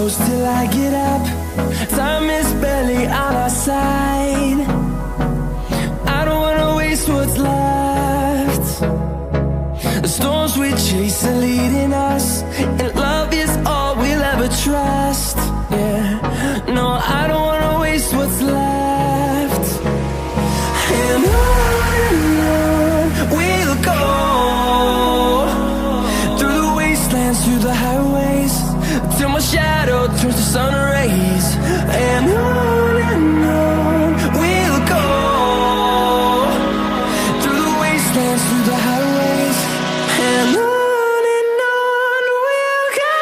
close till I get up. Time is barely on our side. I don't wanna waste what's left. The storms we chase are leading us, and love is all we'll ever trust. Yeah, no, I don't wanna waste what's left. And on we'll go, through the wastelands, through the highways, till my shadow turns to sun rays. And on we'll go, through the wastelands, through the highways, and on we'll go.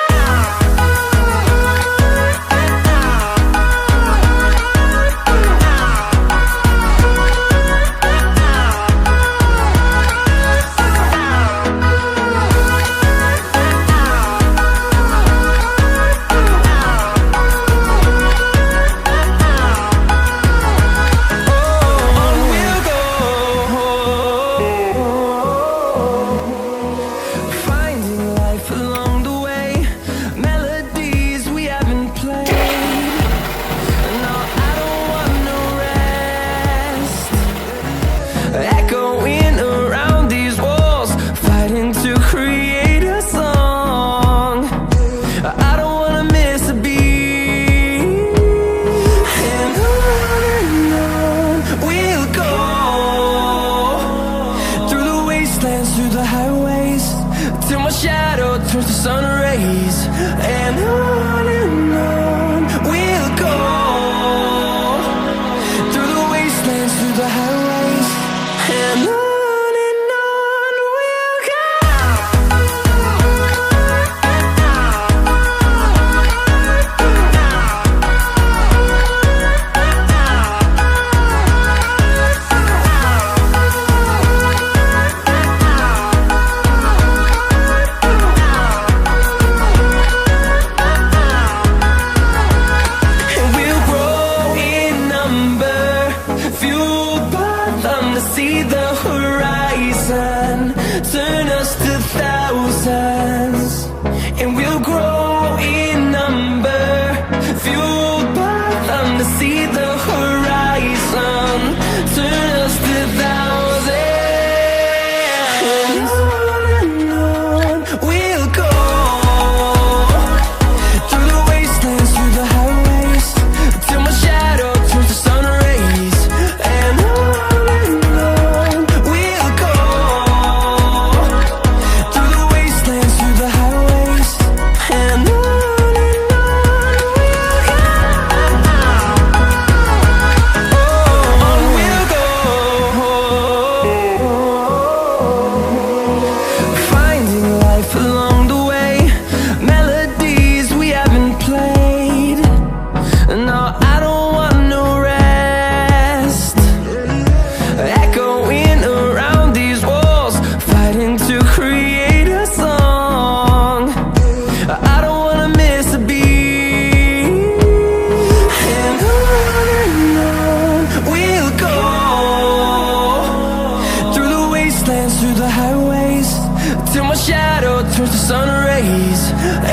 Echoing around these walls, fighting to create a song. I don't wanna miss a beat. And on we'll go, through the wastelands, through the highways, till my shadow turns to sun rays. And on we'll go, through the wastelands, through the highways, and on we'll go. And we'll grow in number, fueled by them to see the horizon, turn us to thousands. And we'll grow in number, fueled by them to see the horizon, turn us to thousands. And on we'll go, through the wastelands, through the highways, till my shadow turns to sun rays. And on we'll go, through the wastelands, through the highways, and on we'll go. Finding life along the way, melodies we haven't played. No, I don't want no rest. Echoing around these walls, fighting to create a song. I don't wanna miss a beat. And on we'll go, through the wastelands, through the highways, till my shadow turns to sun rays.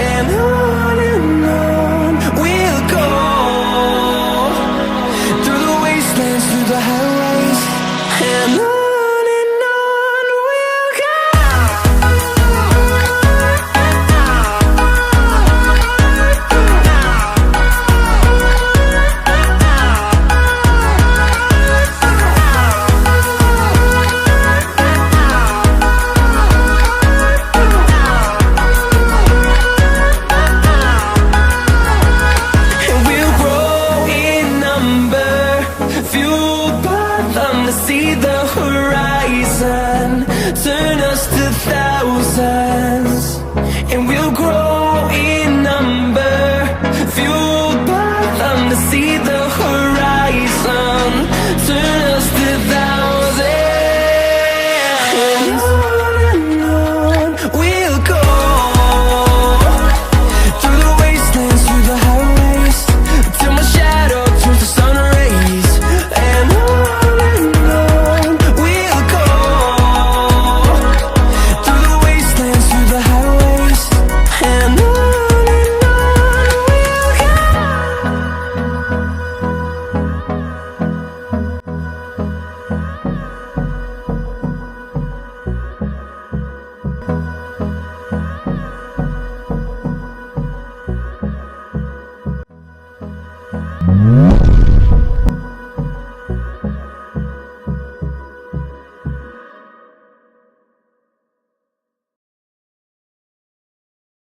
And on